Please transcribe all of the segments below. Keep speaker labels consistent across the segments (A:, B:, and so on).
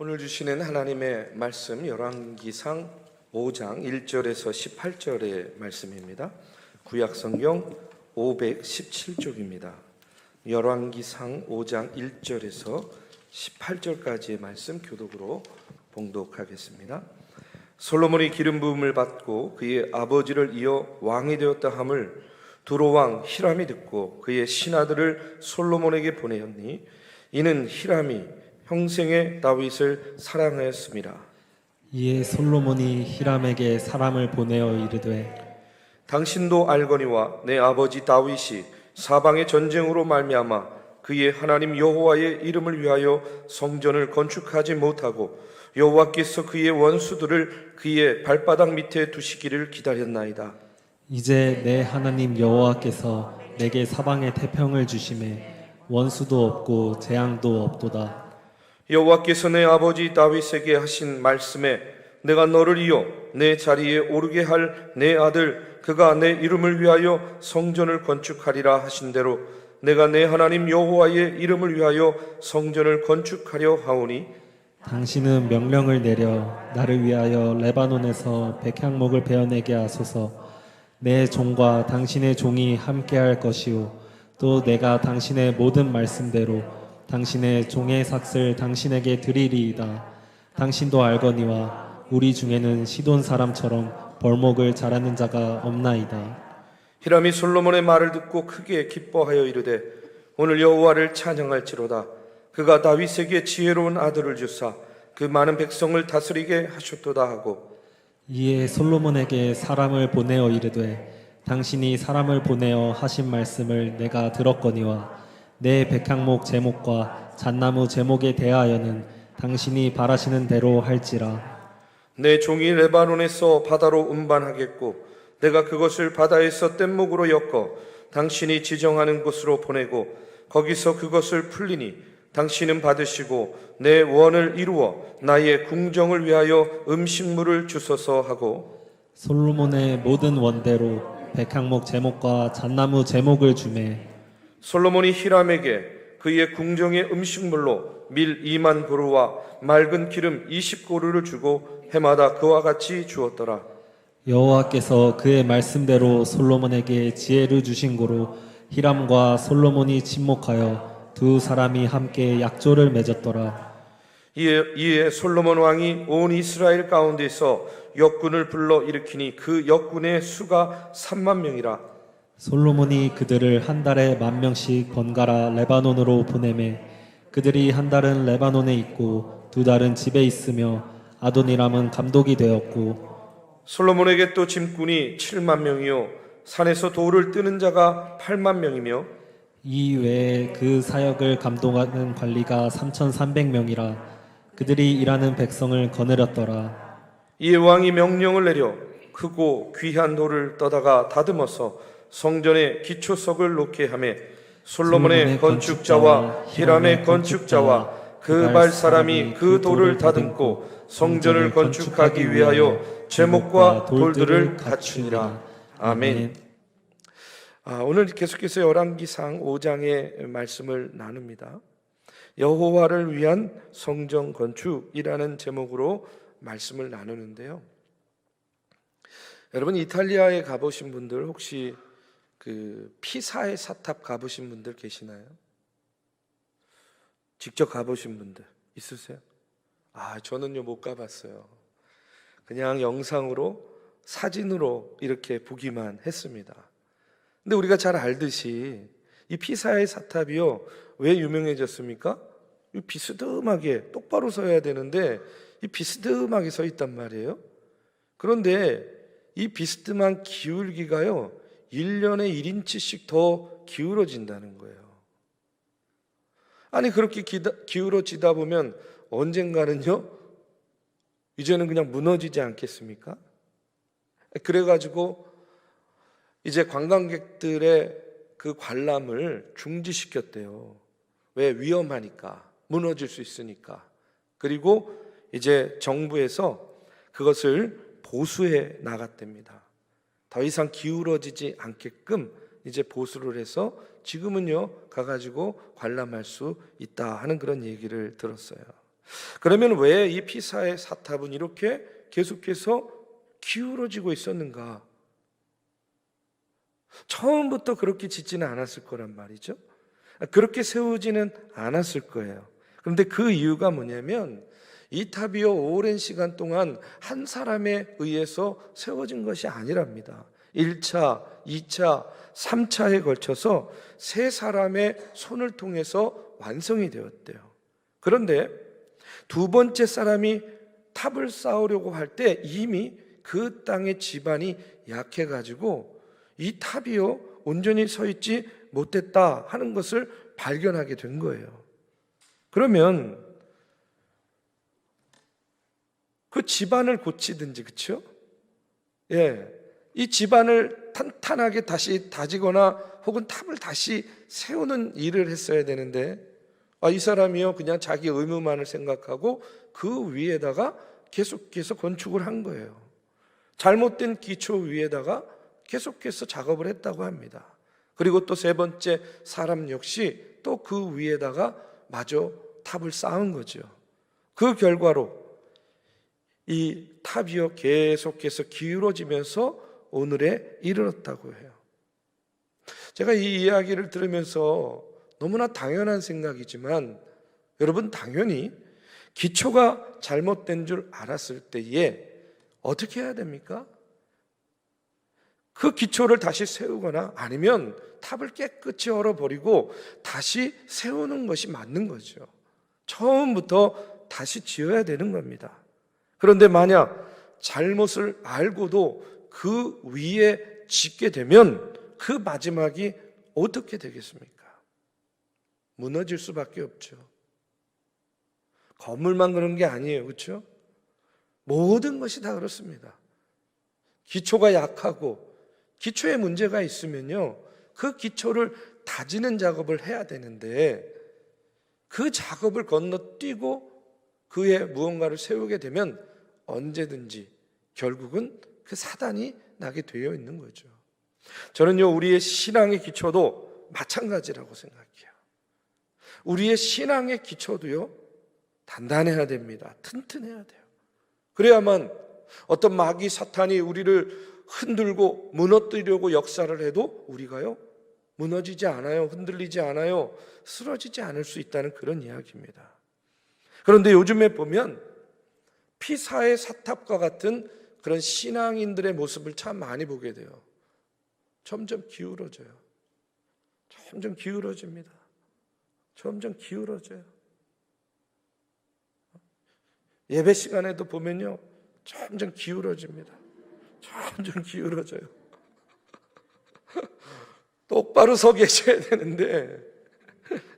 A: 오늘 주시는 하나님의 말씀 열왕기상 5장 1절에서 18절의 말씀입니다. 구약성경 517쪽입니다. 열왕기상 5장 1절에서 18절까지의 말씀 교독으로 봉독하겠습니다. 솔로몬이 기름 부음을 받고 그의 아버지를 이어 왕이 되었다 함을 두로왕 히람이 듣고 그의 신하들을 솔로몬에게 보내었니 이는 히람이 평생에 다윗을 사랑하였습니다.
B: 이에 솔로몬이 히람에게 사람을 보내어 이르되
A: 당신도 알거니와 내 아버지 다윗이 사방의 전쟁으로 말미암아 그의 하나님 여호와의 이름을 위하여 성전을 건축하지 못하고 여호와께서 그의 원수들을 그의 발바닥 밑에 두시기를 기다렸나이다.
B: 이제 내 하나님 여호와께서 내게 사방의 태평을 주심에 원수도 없고 재앙도 없도다.
A: 여호와께서 내 아버지 다윗에게 하신 말씀에 내가 너를 이어 내 자리에 오르게 할 내 아들 그가 내 이름을 위하여 성전을 건축하리라 하신 대로 내가 내 하나님 여호와의 이름을 위하여 성전을 건축하려 하오니
B: 당신은 명령을 내려 나를 위하여 레바논에서 백향목을 베어내게 하소서. 내 종과 당신의 종이 함께할 것이요 또 내가 당신의 모든 말씀대로 당신의 종의 삭슬 당신에게 드리리이다. 당신도 알거니와 우리 중에는 시돈 사람처럼 벌목을 잘하는 자가 없나이다.
A: 히람이 솔로몬의 말을 듣고 크게 기뻐하여 이르되 오늘 여호와를 찬양할지로다. 그가 다윗에게 지혜로운 아들을 주사 그 많은 백성을 다스리게 하셨도다 하고
B: 이에 솔로몬에게 사람을 보내어 이르되 당신이 사람을 보내어 하신 말씀을 내가 들었거니와 내 백향목 제목과 잣나무 제목에 대하여는 당신이 바라시는 대로 할지라.
A: 내 종이 레바논에서 바다로 운반하겠고 내가 그것을 바다에서 뗏목으로 엮어 당신이 지정하는 곳으로 보내고 거기서 그것을 풀리니 당신은 받으시고 내 원을 이루어 나의 궁정을 위하여 음식물을 주소서 하고
B: 솔로몬의 모든 원대로 백향목 제목과 잣나무 제목을 주매
A: 솔로몬이 히람에게 그의 궁정의 음식물로 밀 2만 고루와 맑은 기름 20고루를 주고 해마다 그와 같이 주었더라.
B: 여호와께서 그의 말씀대로 솔로몬에게 지혜를 주신 고로 히람과 솔로몬이 친목하여 두 사람이 함께 약조를 맺었더라.
A: 이에 솔로몬 왕이 온 이스라엘 가운데서 역군을 불러 일으키니 그 역군의 수가 3만 명이라.
B: 솔로몬이 그들을 한 달에 10,000명씩 번갈아 레바논으로 보내매 그들이 한 달은 레바논에 있고 두 달은 집에 있으며 아도니람은 감독이 되었고
A: 솔로몬에게 또 짐꾼이 7만 명이요 산에서 돌을 뜨는 자가 8만 명이며
B: 이 외에 그 사역을 감독하는 관리가 3,300명이라 그들이 일하는 백성을 거느렸더라.
A: 이에 왕이 명령을 내려 크고 귀한 돌을 떠다가 다듬어서 성전에 기초석을 놓게 하며 솔로몬의 건축자와 히람의 건축자와 그 발 사람이 그 돌을 다듬고 성전을 건축하기 위하여 제목과 돌들을 갖추니라. 아멘. 오늘 계속해서 열왕기상 5장의 말씀을 나눕니다. 여호와를 위한 성전 건축이라는 제목으로 말씀을 나누는데요. 여러분 이탈리아에 가보신 분들 혹시 그 피사의 사탑 가보신 분들 계시나요? 직접 가보신 분들 있으세요? 저는요 못 가봤어요. 그냥 영상으로 사진으로 이렇게 보기만 했습니다. 근데 우리가 잘 알듯이 이 피사의 사탑이요 왜 유명해졌습니까? 이 비스듬하게 똑바로 서야 되는데 이 비스듬하게 서 있단 말이에요. 그런데 이 비스듬한 기울기가요 1년에 1인치씩 더 기울어진다는 거예요. 아니 그렇게 기울어지다 보면 언젠가는요 이제는 그냥 무너지지 않겠습니까? 그래가지고 이제 관광객들의 그 관람을 중지시켰대요. 왜? 위험하니까, 무너질 수 있으니까. 그리고 이제 정부에서 그것을 보수해 나갔답니다. 더 이상 기울어지지 않게끔 이제 보수를 해서 지금은요 가가지고 관람할 수 있다 하는 그런 얘기를 들었어요. 그러면 왜 이 피사의 사탑은 이렇게 계속해서 기울어지고 있었는가? 처음부터 그렇게 짓지는 않았을 거란 말이죠. 그렇게 세우지는 않았을 거예요. 그런데 그 이유가 뭐냐면 이 탑이요, 오랜 시간 동안 한 사람에 의해서 세워진 것이 아니랍니다. 1차, 2차, 3차에 걸쳐서 세 사람의 손을 통해서 완성이 되었대요. 그런데 두 번째 사람이 탑을 쌓으려고 할 때 이미 그 땅의 지반이 약해가지고 이 탑이요, 온전히 서 있지 못했다 하는 것을 발견하게 된 거예요. 그러면 그 지반을 고치든지, 그렇죠? 예, 이 지반을 탄탄하게 다시 다지거나 혹은 탑을 다시 세우는 일을 했어야 되는데, 이 사람이요 그냥 자기 의무만을 생각하고 그 위에다가 계속해서 건축을 한 거예요. 잘못된 기초 위에다가 계속해서 작업을 했다고 합니다. 그리고 또 세 번째 사람 역시 또 그 위에다가 마저 탑을 쌓은 거죠. 그 결과로 이 탑이요 계속해서 기울어지면서 오늘에 이르렀다고 해요. 제가 이 이야기를 들으면서 너무나 당연한 생각이지만 여러분, 당연히 기초가 잘못된 줄 알았을 때에 어떻게 해야 됩니까? 그 기초를 다시 세우거나 아니면 탑을 깨끗이 얼어버리고 다시 세우는 것이 맞는 거죠. 처음부터 다시 지어야 되는 겁니다. 그런데 만약 잘못을 알고도 그 위에 짓게 되면 그 마지막이 어떻게 되겠습니까? 무너질 수밖에 없죠. 건물만 그런 게 아니에요, 그렇죠? 모든 것이 다 그렇습니다. 기초가 약하고 기초에 문제가 있으면요, 그 기초를 다지는 작업을 해야 되는데 그 작업을 건너뛰고 그에 무언가를 세우게 되면 언제든지 결국은 그 사단이 나게 되어 있는 거죠. 저는요, 우리의 신앙의 기초도 마찬가지라고 생각해요. 우리의 신앙의 기초도요, 단단해야 됩니다. 튼튼해야 돼요. 그래야만 어떤 마귀 사탄이 우리를 흔들고 무너뜨리려고 역사를 해도 우리가요, 무너지지 않아요. 흔들리지 않아요. 쓰러지지 않을 수 있다는 그런 이야기입니다. 그런데 요즘에 보면 피사의 사탑과 같은 그런 신앙인들의 모습을 참 많이 보게 돼요. 점점 기울어져요. 점점 기울어집니다. 점점 기울어져요. 예배 시간에도 보면요, 점점 기울어집니다. 점점 기울어져요. 똑바로 서 계셔야 되는데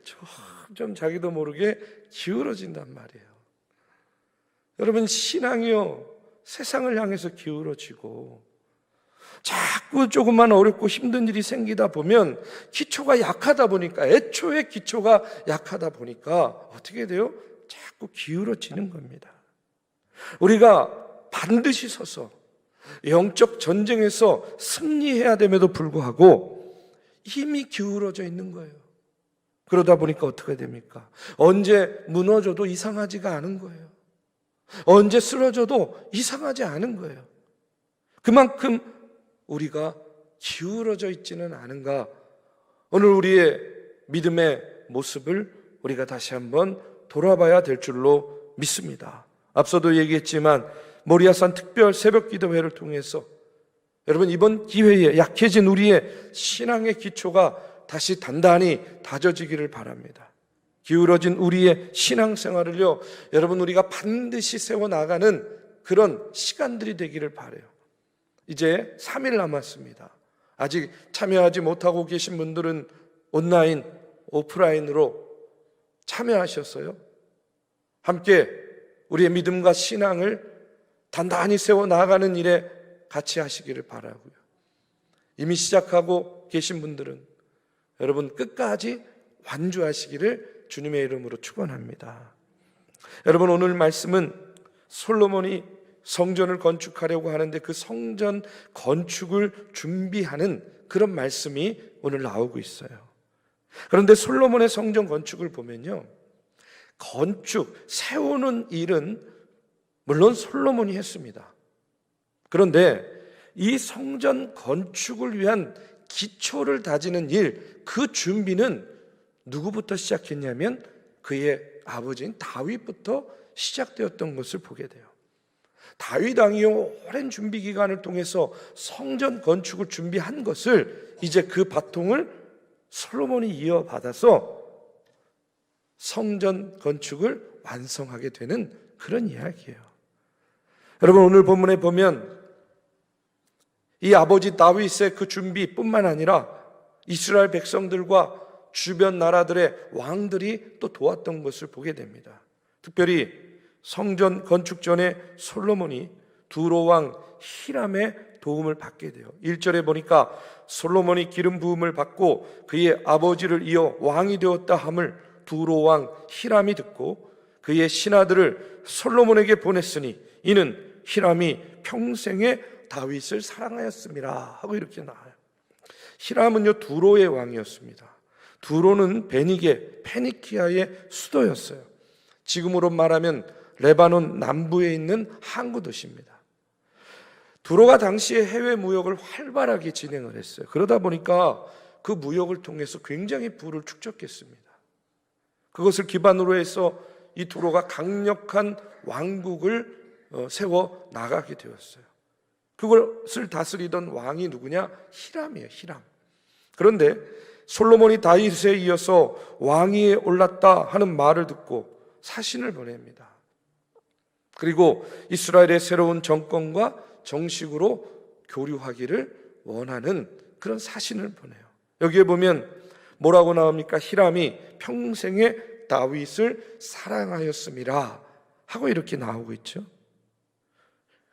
A: 점점 자기도 모르게 기울어진단 말이에요. 여러분, 신앙이요, 세상을 향해서 기울어지고 자꾸 조금만 어렵고 힘든 일이 생기다 보면 기초가 약하다 보니까, 애초에 기초가 약하다 보니까 어떻게 돼요? 자꾸 기울어지는 겁니다. 우리가 반드시 서서 영적 전쟁에서 승리해야 됨에도 불구하고 힘이 기울어져 있는 거예요. 그러다 보니까 어떻게 됩니까? 언제 무너져도 이상하지가 않은 거예요. 언제 쓰러져도 이상하지 않은 거예요. 그만큼 우리가 기울어져 있지는 않은가? 오늘 우리의 믿음의 모습을 우리가 다시 한번 돌아봐야 될 줄로 믿습니다. 앞서도 얘기했지만 모리아산 특별 새벽 기도회를 통해서 여러분, 이번 기회에 약해진 우리의 신앙의 기초가 다시 단단히 다져지기를 바랍니다. 기울어진 우리의 신앙생활을요, 여러분, 우리가 반드시 세워나가는 그런 시간들이 되기를 바라요. 이제 3일 남았습니다. 아직 참여하지 못하고 계신 분들은 온라인, 오프라인으로 참여하셨어요? 함께 우리의 믿음과 신앙을 단단히 세워나가는 일에 같이 하시기를 바라고요. 이미 시작하고 계신 분들은 여러분, 끝까지 완주하시기를 주님의 이름으로 축원합니다. 여러분, 오늘 말씀은 솔로몬이 성전을 건축하려고 하는데 그 성전 건축을 준비하는 그런 말씀이 오늘 나오고 있어요. 그런데 솔로몬의 성전 건축을 보면요, 건축, 세우는 일은 물론 솔로몬이 했습니다. 그런데 이 성전 건축을 위한 기초를 다지는 일, 그 준비는 누구부터 시작했냐면 그의 아버지인 다윗부터 시작되었던 것을 보게 돼요. 다윗 왕이 오랜 준비 기간을 통해서 성전 건축을 준비한 것을 이제 그 바통을 솔로몬이 이어받아서 성전 건축을 완성하게 되는 그런 이야기예요. 여러분, 오늘 본문에 보면 이 아버지 다윗의 그 준비뿐만 아니라 이스라엘 백성들과 주변 나라들의 왕들이 또 도왔던 것을 보게 됩니다. 특별히 성전 건축 전에 솔로몬이 두로 왕 히람의 도움을 받게 돼요. 1절에 보니까 솔로몬이 기름 부음을 받고 그의 아버지를 이어 왕이 되었다 함을 두로 왕 히람이 듣고 그의 신하들을 솔로몬에게 보냈으니 이는 히람이 평생에 다윗을 사랑하였음이라 하고 이렇게 나와요. 히람은요 두로의 왕이었습니다. 두로는 페니키아의 수도였어요. 지금으로 말하면 레바논 남부에 있는 항구 도시입니다. 두로가 당시에 해외 무역을 활발하게 진행을 했어요. 그러다 보니까 그 무역을 통해서 굉장히 부를 축적했습니다. 그것을 기반으로 해서 이 두로가 강력한 왕국을 세워 나가게 되었어요. 그것을 다스리던 왕이 누구냐? 히람이에요. 히람. 그런데 솔로몬이 다윗에 이어서 왕위에 올랐다 하는 말을 듣고 사신을 보냅니다. 그리고 이스라엘의 새로운 정권과 정식으로 교류하기를 원하는 그런 사신을 보내요. 여기에 보면 뭐라고 나옵니까? 히람이 평생에 다윗을 사랑하였음이라 하고 이렇게 나오고 있죠.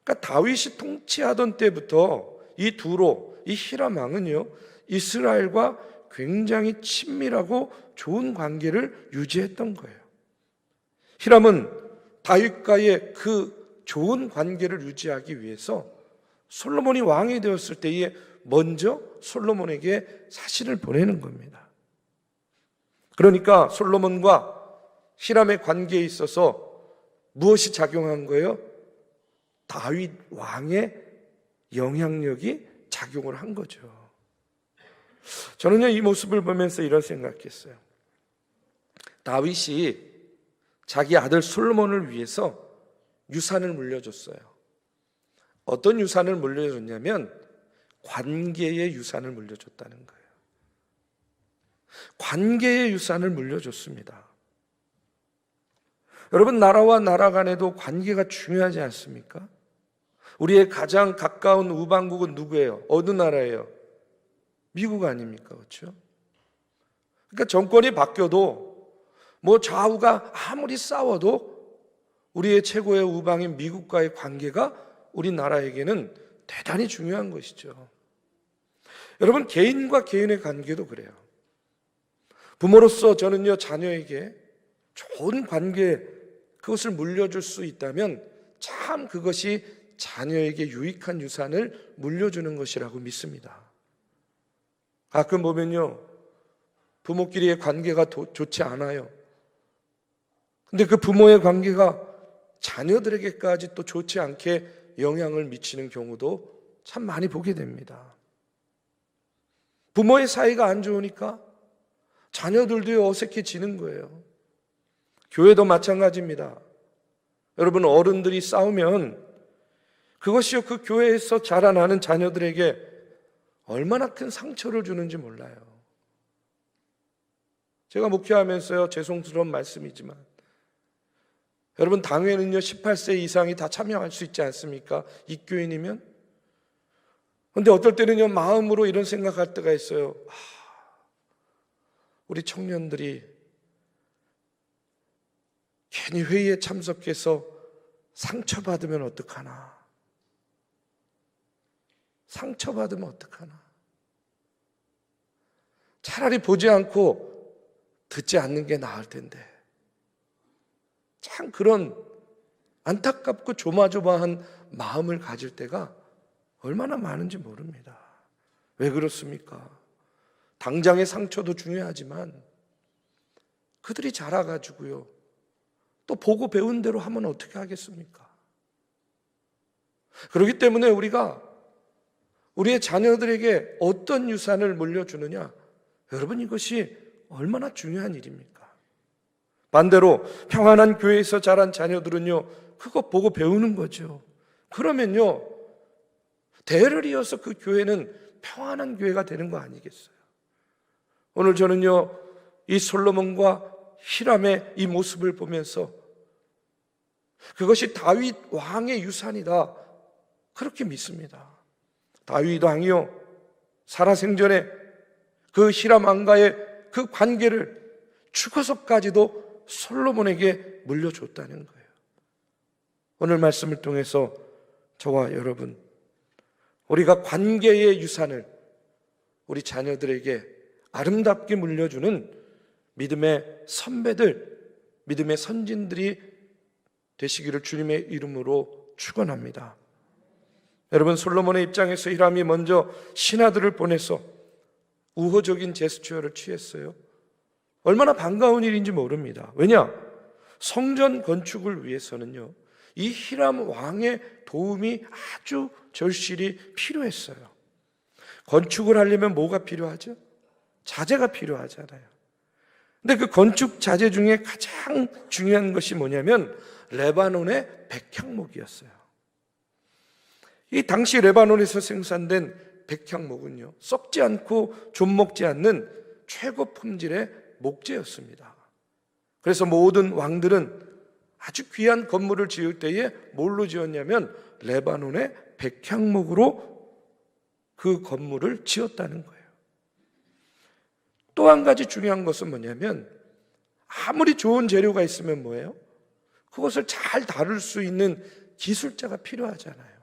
A: 그러니까 다윗이 통치하던 때부터 이 두로, 이 히람 왕은요 이스라엘과 굉장히 친밀하고 좋은 관계를 유지했던 거예요. 히람은 다윗과의 그 좋은 관계를 유지하기 위해서 솔로몬이 왕이 되었을 때에 먼저 솔로몬에게 사신을 보내는 겁니다. 그러니까 솔로몬과 히람의 관계에 있어서 무엇이 작용한 거예요? 다윗 왕의 영향력이 작용을 한 거죠. 저는요 이 모습을 보면서 이런 생각했어요. 다윗이 자기 아들 솔로몬을 위해서 유산을 물려줬어요. 어떤 유산을 물려줬냐면 관계의 유산을 물려줬다는 거예요. 관계의 유산을 물려줬습니다. 여러분, 나라와 나라 간에도 관계가 중요하지 않습니까? 우리의 가장 가까운 우방국은 누구예요? 어느 나라예요? 미국 아닙니까? 그렇죠? 그러니까 정권이 바뀌어도 뭐 좌우가 아무리 싸워도 우리의 최고의 우방인 미국과의 관계가 우리나라에게는 대단히 중요한 것이죠. 여러분, 개인과 개인의 관계도 그래요. 부모로서 저는요 자녀에게 좋은 관계, 그것을 물려줄 수 있다면 참 그것이 자녀에게 유익한 유산을 물려주는 것이라고 믿습니다. 가끔 보면요 부모끼리의 관계가 좋지 않아요. 근데 그 부모의 관계가 자녀들에게까지 또 좋지 않게 영향을 미치는 경우도 참 많이 보게 됩니다. 부모의 사이가 안 좋으니까 자녀들도 어색해지는 거예요. 교회도 마찬가지입니다. 여러분, 어른들이 싸우면 그것이요 그 교회에서 자라나는 자녀들에게 얼마나 큰 상처를 주는지 몰라요. 제가 목회하면서요 죄송스러운 말씀이지만 여러분, 당회는요 18세 이상이 다 참여할 수 있지 않습니까? 입교인이면. 그런데 어떨 때는요 마음으로 이런 생각할 때가 있어요. 우리 청년들이 괜히 회의에 참석해서 상처받으면 어떡하나. 상처받으면 어떡하나. 차라리 보지 않고 듣지 않는 게 나을 텐데. 참 그런 안타깝고 조마조마한 마음을 가질 때가 얼마나 많은지 모릅니다. 왜 그렇습니까? 당장의 상처도 중요하지만 그들이 자라가지고요 또 보고 배운 대로 하면 어떻게 하겠습니까? 그렇기 때문에 우리가 우리의 자녀들에게 어떤 유산을 물려주느냐, 여러분 이것이 얼마나 중요한 일입니까? 반대로 평안한 교회에서 자란 자녀들은요, 그거 보고 배우는 거죠. 그러면요, 대를 이어서 그 교회는 평안한 교회가 되는 거 아니겠어요? 오늘 저는요, 이 솔로몬과 히람의 이 모습을 보면서 그것이 다윗 왕의 유산이다, 그렇게 믿습니다. 다윗 왕이요, 살아생전에 그 히람 왕과의 그 관계를 죽어서까지도 솔로몬에게 물려줬다는 거예요. 오늘 말씀을 통해서 저와 여러분, 우리가 관계의 유산을 우리 자녀들에게 아름답게 물려주는 믿음의 선배들, 믿음의 선진들이 되시기를 주님의 이름으로 축원합니다. 여러분, 솔로몬의 입장에서 히람이 먼저 신하들을 보내서 우호적인 제스처를 취했어요. 얼마나 반가운 일인지 모릅니다. 왜냐? 성전 건축을 위해서는요, 이 히람 왕의 도움이 아주 절실히 필요했어요. 건축을 하려면 뭐가 필요하죠? 자재가 필요하잖아요. 근데 그 건축 자재 중에 가장 중요한 것이 뭐냐면 레바논의 백향목이었어요. 이 당시 레바논에서 생산된 백향목은요, 썩지 않고 좀먹지 않는 최고 품질의 목재였습니다. 그래서 모든 왕들은 아주 귀한 건물을 지을 때에 뭘로 지었냐면 레바논의 백향목으로 그 건물을 지었다는 거예요. 또 한 가지 중요한 것은 뭐냐면 아무리 좋은 재료가 있으면 뭐예요? 그것을 잘 다룰 수 있는 기술자가 필요하잖아요.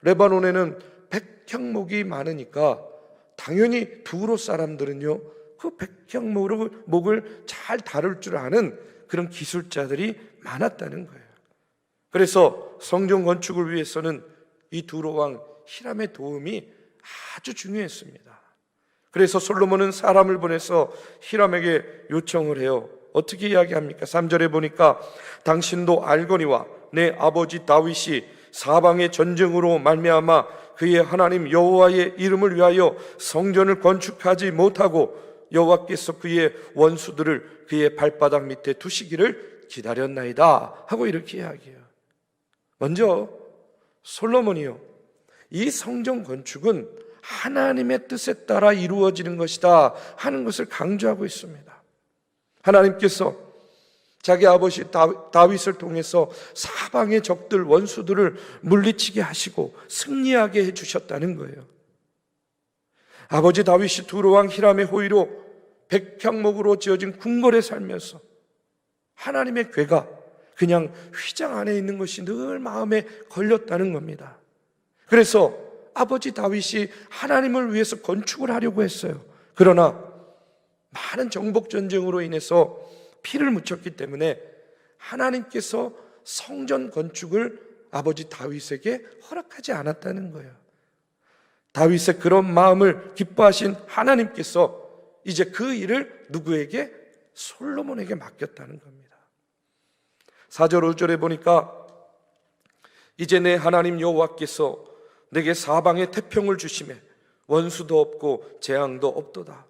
A: 레바논에는 백향목이 많으니까 당연히 두로 사람들은요, 그 백향목을 잘 다룰 줄 아는 그런 기술자들이 많았다는 거예요. 그래서 성전 건축을 위해서는 이 두로 왕 히람의 도움이 아주 중요했습니다. 그래서 솔로몬은 사람을 보내서 히람에게 요청을 해요. 어떻게 이야기합니까? 3절에 보니까 당신도 알거니와 내 아버지 다윗이 사방의 전쟁으로 말미암아 그의 하나님 여호와의 이름을 위하여 성전을 건축하지 못하고 여호와께서 그의 원수들을 그의 발바닥 밑에 두시기를 기다렸나이다 하고 이렇게 이야기해요. 먼저 솔로몬이요, 이 성전 건축은 하나님의 뜻에 따라 이루어지는 것이다 하는 것을 강조하고 있습니다. 하나님께서 자기 아버지 다윗을 통해서 사방의 적들, 원수들을 물리치게 하시고 승리하게 해주셨다는 거예요. 아버지 다윗이 두로왕 히람의 호의로 백향목으로 지어진 궁궐에 살면서 하나님의 괴가 그냥 휘장 안에 있는 것이 늘 마음에 걸렸다는 겁니다. 그래서 아버지 다윗이 하나님을 위해서 건축을 하려고 했어요. 그러나 많은 정복 전쟁으로 인해서 피를 묻혔기 때문에 하나님께서 성전 건축을 아버지 다윗에게 허락하지 않았다는 거예요. 다윗의 그런 마음을 기뻐하신 하나님께서 이제 그 일을 누구에게? 솔로몬에게 맡겼다는 겁니다. 4절 5절에 보니까 이제 내 하나님 여호와께서 내게 사방에 태평을 주시매 원수도 없고 재앙도 없도다.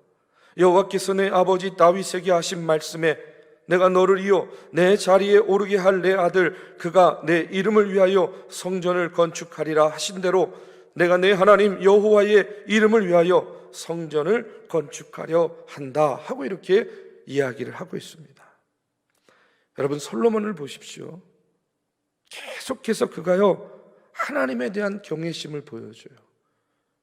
A: 여호와께서 내 아버지 다윗에게 하신 말씀에 내가 너를 이어 내 자리에 오르게 할 내 아들 그가 내 이름을 위하여 성전을 건축하리라 하신 대로 내가 내 하나님 여호와의 이름을 위하여 성전을 건축하려 한다 하고 이렇게 이야기를 하고 있습니다. 여러분, 솔로몬을 보십시오. 계속해서 그가요, 하나님에 대한 경외심을 보여줘요.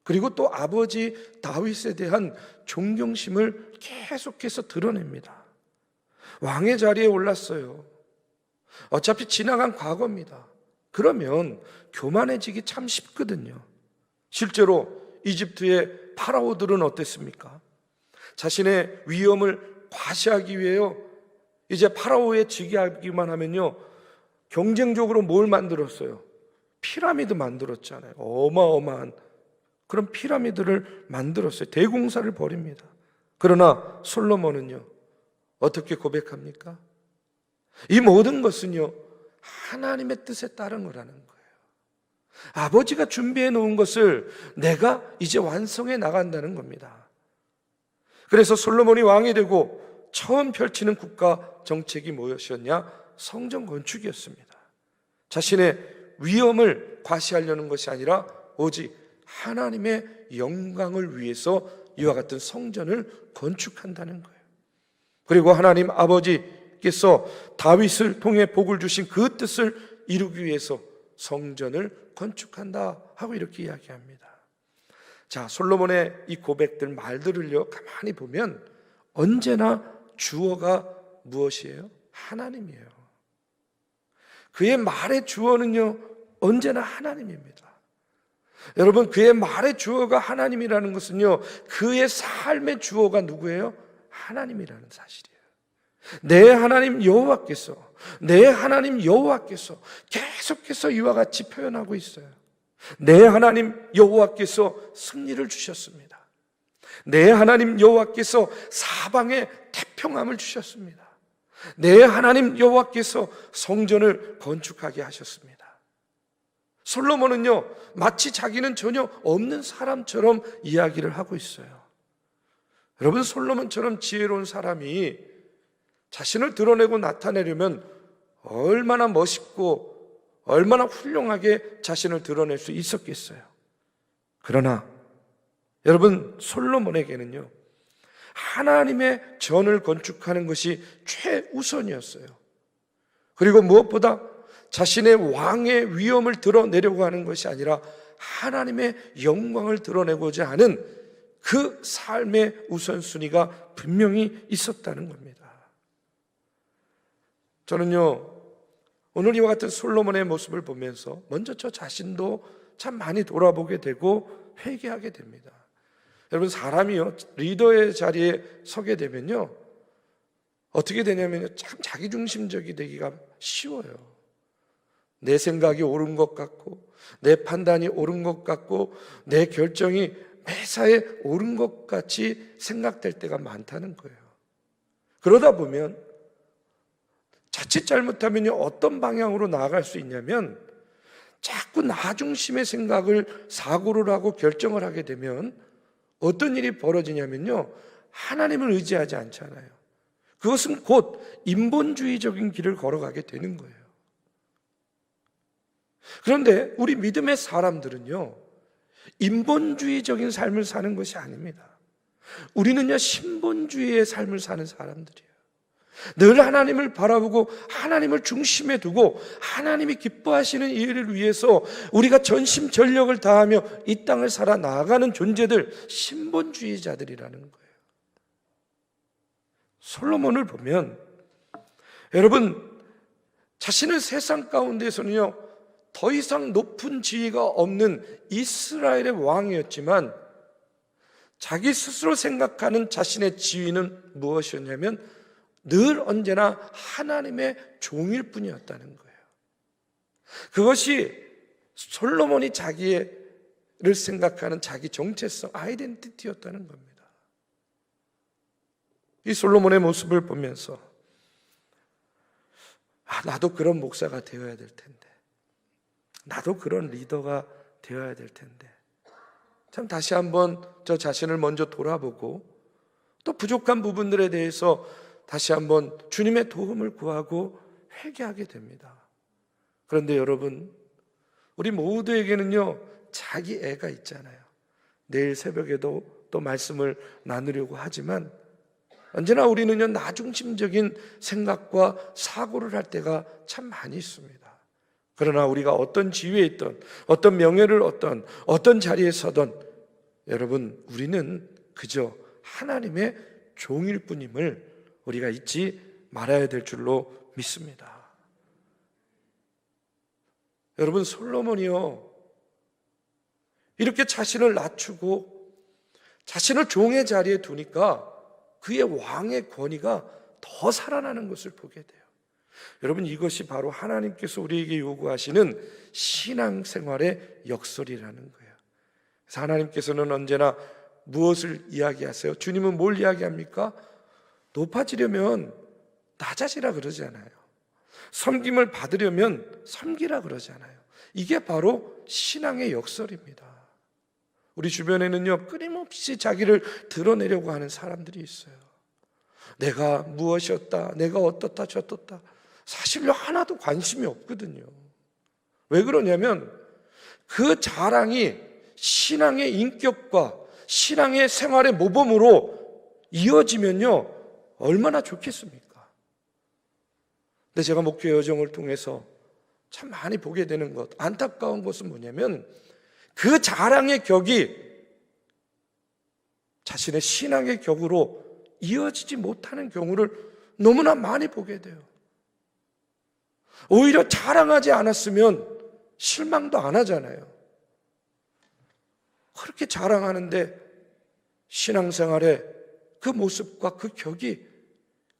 A: 그리고 또 아버지 다윗에 대한 존경심을 계속해서 드러냅니다. 왕의 자리에 올랐어요. 어차피 지나간 과거입니다. 그러면 교만해지기 참 쉽거든요. 실제로 이집트의 파라오들은 어땠습니까? 자신의 위엄을 과시하기 위해요, 이제 파라오에 즉위하기만 하면요, 경쟁적으로 뭘 만들었어요? 피라미드 만들었잖아요. 어마어마한 그런 피라미드를 만들었어요. 대공사를 벌입니다. 그러나 솔로몬은요, 어떻게 고백합니까? 이 모든 것은요, 하나님의 뜻에 따른 거라는 거예요. 아버지가 준비해 놓은 것을 내가 이제 완성해 나간다는 겁니다. 그래서 솔로몬이 왕이 되고 처음 펼치는 국가 정책이 무엇이었냐? 성전 건축이었습니다. 자신의 위엄을 과시하려는 것이 아니라 오직 하나님의 영광을 위해서 이와 같은 성전을 건축한다는 거예요. 그리고 하나님 아버지께서 다윗을 통해 복을 주신 그 뜻을 이루기 위해서 성전을 건축한다 하고 이렇게 이야기합니다. 자, 솔로몬의 이 고백들 말들을요 가만히 보면 언제나 주어가 무엇이에요? 하나님이에요. 그의 말의 주어는요 언제나 하나님입니다. 여러분, 그의 말의 주어가 하나님이라는 것은요 그의 삶의 주어가 누구예요? 하나님이라는 사실이에요. 내 하나님 여호와께서, 내 하나님 여호와께서 계속해서 이와 같이 표현하고 있어요. 내 하나님 여호와께서 승리를 주셨습니다. 내 하나님 여호와께서 사방에 태평함을 주셨습니다. 내 하나님 여호와께서 성전을 건축하게 하셨습니다. 솔로몬은요 마치 자기는 전혀 없는 사람처럼 이야기를 하고 있어요. 여러분, 솔로몬처럼 지혜로운 사람이 자신을 드러내고 나타내려면 얼마나 멋있고 얼마나 훌륭하게 자신을 드러낼 수 있었겠어요. 그러나 여러분, 솔로몬에게는요 하나님의 전을 건축하는 것이 최우선이었어요. 그리고 무엇보다 자신의 왕의 위엄을 드러내려고 하는 것이 아니라 하나님의 영광을 드러내고자 하는 그 삶의 우선순위가 분명히 있었다는 겁니다. 저는요 오늘 이와 같은 솔로몬의 모습을 보면서 먼저 저 자신도 참 많이 돌아보게 되고 회개하게 됩니다. 여러분, 사람이요 리더의 자리에 서게 되면요 어떻게 되냐면요 참 자기중심적이 되기가 쉬워요. 내 생각이 옳은 것 같고 내 판단이 옳은 것 같고 내 결정이 매사에 옳은 것 같이 생각될 때가 많다는 거예요. 그러다 보면 자칫 잘못하면 어떤 방향으로 나아갈 수 있냐면 자꾸 나 중심의 생각을 사고를 하고 결정을 하게 되면 어떤 일이 벌어지냐면요 하나님을 의지하지 않잖아요. 그것은 곧 인본주의적인 길을 걸어가게 되는 거예요. 그런데 우리 믿음의 사람들은요 인본주의적인 삶을 사는 것이 아닙니다. 우리는요 신본주의의 삶을 사는 사람들이에요. 늘 하나님을 바라보고 하나님을 중심에 두고 하나님이 기뻐하시는 일을 위해서 우리가 전심전력을 다하며 이 땅을 살아 나아가는 존재들, 신본주의자들이라는 거예요. 솔로몬을 보면 여러분 자신은 세상 가운데서는요 더 이상 높은 지위가 없는 이스라엘의 왕이었지만 자기 스스로 생각하는 자신의 지위는 무엇이었냐면 늘 언제나 하나님의 종일 뿐이었다는 거예요. 그것이 솔로몬이 자기를 생각하는 자기 정체성, 아이덴티티였다는 겁니다. 이 솔로몬의 모습을 보면서 나도 그런 목사가 되어야 될 텐데, 나도 그런 리더가 되어야 될 텐데, 참 다시 한번 저 자신을 먼저 돌아보고 또 부족한 부분들에 대해서 다시 한번 주님의 도움을 구하고 회개하게 됩니다. 그런데 여러분, 우리 모두에게는요 자기 애가 있잖아요. 내일 새벽에도 또 말씀을 나누려고 하지만 언제나 우리는요 나 중심적인 생각과 사고를 할 때가 참 많이 있습니다. 그러나 우리가 어떤 지위에 있든 어떤 명예를 얻든 어떤 자리에 서든 여러분 우리는 그저 하나님의 종일 뿐임을 우리가 잊지 말아야 될 줄로 믿습니다. 여러분, 솔로몬이요 이렇게 자신을 낮추고 자신을 종의 자리에 두니까 그의 왕의 권위가 더 살아나는 것을 보게 돼요. 여러분, 이것이 바로 하나님께서 우리에게 요구하시는 신앙생활의 역설이라는 거예요. 그래서 하나님께서는 언제나 무엇을 이야기하세요? 주님은 뭘 이야기합니까? 높아지려면 낮아지라 그러잖아요. 섬김을 받으려면 섬기라 그러잖아요. 이게 바로 신앙의 역설입니다. 우리 주변에는요, 끊임없이 자기를 드러내려고 하는 사람들이 있어요. 내가 무엇이었다, 내가 어떻다 저떻다. 사실로 하나도 관심이 없거든요. 왜 그러냐면 그 자랑이 신앙의 인격과 신앙의 생활의 모범으로 이어지면요, 얼마나 좋겠습니까? 근데 제가 목회 여정을 통해서 참 많이 보게 되는 것, 안타까운 것은 뭐냐면 그 자랑의 격이 자신의 신앙의 격으로 이어지지 못하는 경우를 너무나 많이 보게 돼요. 오히려 자랑하지 않았으면 실망도 안 하잖아요. 그렇게 자랑하는데 신앙생활의 그 모습과 그 격이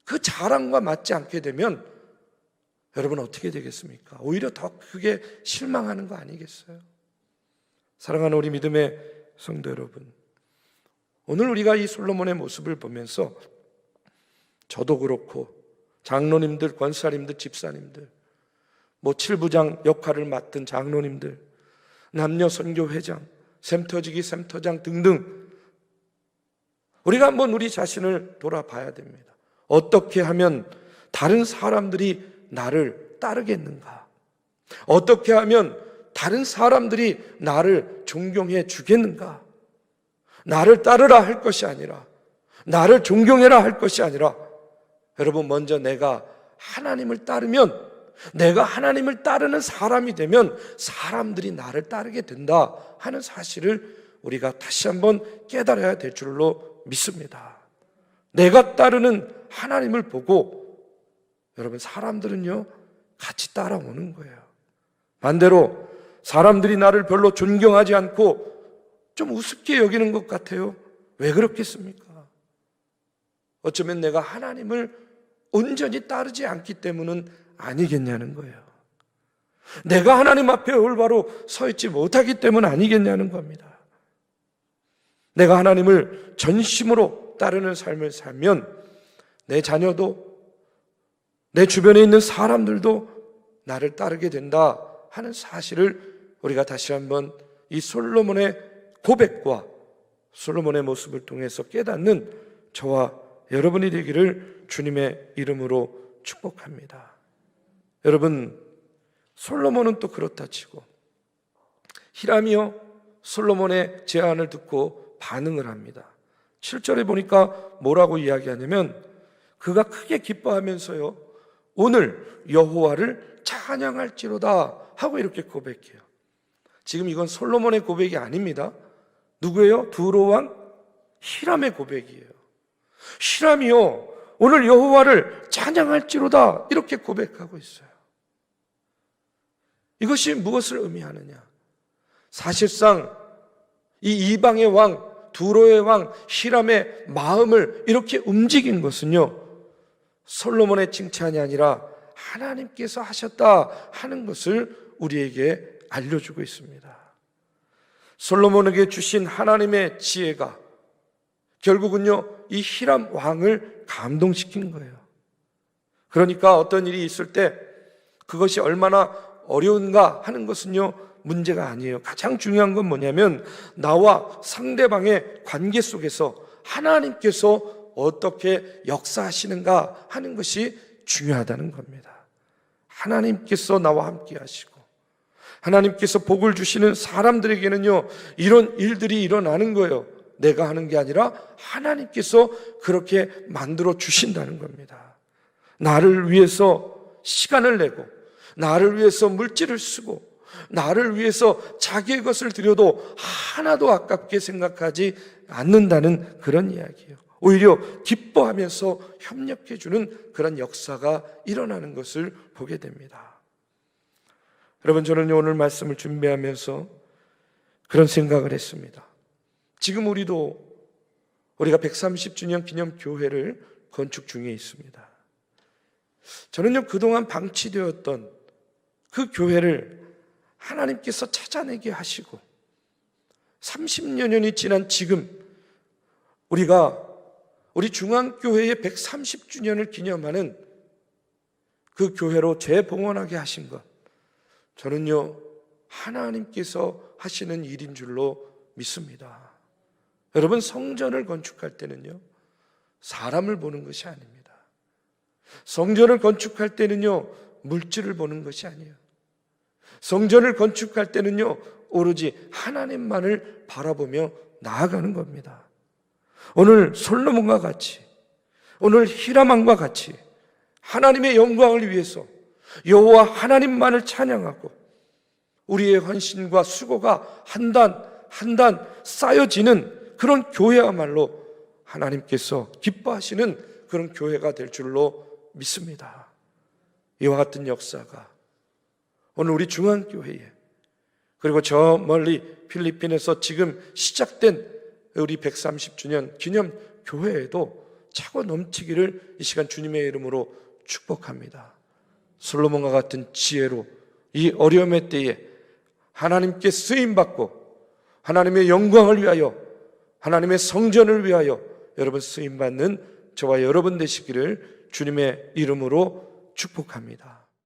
A: 그 자랑과 맞지 않게 되면 여러분 어떻게 되겠습니까? 오히려 더 크게 실망하는 거 아니겠어요? 사랑하는 우리 믿음의 성도 여러분, 오늘 우리가 이 솔로몬의 모습을 보면서 저도 그렇고 장로님들, 권사님들, 집사님들, 칠부장 역할을 맡은 장로님들, 남녀 선교회장, 샘터지기 샘터장 등등 우리가 한번 우리 자신을 돌아봐야 됩니다. 어떻게 하면 다른 사람들이 나를 따르겠는가? 어떻게 하면 다른 사람들이 나를 존경해 주겠는가? 나를 따르라 할 것이 아니라, 나를 존경해라 할 것이 아니라, 여러분 먼저 내가 하나님을 따르면, 내가 하나님을 따르는 사람이 되면 사람들이 나를 따르게 된다 하는 사실을 우리가 다시 한번 깨달아야 될 줄로 믿습니다. 내가 따르는 하나님을 보고 여러분 사람들은요 같이 따라오는 거예요. 반대로 사람들이 나를 별로 존경하지 않고 좀 우습게 여기는 것 같아요. 왜 그렇겠습니까? 어쩌면 내가 하나님을 온전히 따르지 않기 때문은 아니겠냐는 거예요. 내가 하나님 앞에 올바로 서 있지 못하기 때문 아니겠냐는 겁니다. 내가 하나님을 전심으로 따르는 삶을 살면 내 자녀도 내 주변에 있는 사람들도 나를 따르게 된다 하는 사실을 우리가 다시 한번 이 솔로몬의 고백과 솔로몬의 모습을 통해서 깨닫는 저와 여러분이 되기를 주님의 이름으로 축복합니다. 여러분, 솔로몬은 또 그렇다 치고 히람이요 솔로몬의 제안을 듣고 반응을 합니다. 7절에 보니까 뭐라고 이야기하냐면 그가 크게 기뻐하면서요 오늘 여호와를 찬양할지로다 하고 이렇게 고백해요. 지금 이건 솔로몬의 고백이 아닙니다. 누구예요? 두로왕 히람의 고백이에요. 히람이요 오늘 여호와를 찬양할지로다 이렇게 고백하고 있어요. 이것이 무엇을 의미하느냐? 사실상 이 이방의 왕 두로의 왕 히람의 마음을 이렇게 움직인 것은요 솔로몬의 칭찬이 아니라 하나님께서 하셨다 하는 것을 우리에게 알려주고 있습니다. 솔로몬에게 주신 하나님의 지혜가 결국은요 이 히람 왕을 감동시킨 거예요. 그러니까 어떤 일이 있을 때 그것이 얼마나 어려운가 하는 것은요 문제가 아니에요. 가장 중요한 건 뭐냐면 나와 상대방의 관계 속에서 하나님께서 어떻게 역사하시는가 하는 것이 중요하다는 겁니다. 하나님께서 나와 함께 하시고 하나님께서 복을 주시는 사람들에게는요 이런 일들이 일어나는 거예요. 내가 하는 게 아니라 하나님께서 그렇게 만들어 주신다는 겁니다. 나를 위해서 시간을 내고 나를 위해서 물질을 쓰고 나를 위해서 자기의 것을 드려도 하나도 아깝게 생각하지 않는다는 그런 이야기예요. 오히려 기뻐하면서 협력해주는 그런 역사가 일어나는 것을 보게 됩니다. 여러분, 저는 오늘 말씀을 준비하면서 그런 생각을 했습니다. 지금 우리가 130주년 기념 교회를 건축 중에 있습니다. 저는요 그동안 방치되었던 그 교회를 하나님께서 찾아내게 하시고 30여 년이 지난 지금 우리 중앙교회의 130주년을 기념하는 그 교회로 재봉헌하게 하신 것, 저는요 하나님께서 하시는 일인 줄로 믿습니다. 여러분, 성전을 건축할 때는요 사람을 보는 것이 아닙니다. 성전을 건축할 때는요 물질을 보는 것이 아니에요. 성전을 건축할 때는요 오로지 하나님만을 바라보며 나아가는 겁니다. 오늘 솔로몬과 같이, 오늘 히람왕과 같이 하나님의 영광을 위해서 여호와 하나님만을 찬양하고 우리의 헌신과 수고가 한 단 한 단 쌓여지는 그런 교회야말로 하나님께서 기뻐하시는 그런 교회가 될 줄로 믿습니다. 이와 같은 역사가 오늘 우리 중앙교회에, 그리고 저 멀리 필리핀에서 지금 시작된 우리 130주년 기념 교회에도 차고 넘치기를 이 시간 주님의 이름으로 축복합니다. 솔로몬과 같은 지혜로 이 어려움의 때에 하나님께 쓰임받고 하나님의 영광을 위하여, 하나님의 성전을 위하여 여러분 쓰임받는 저와 여러분 되시기를 주님의 이름으로 축복합니다.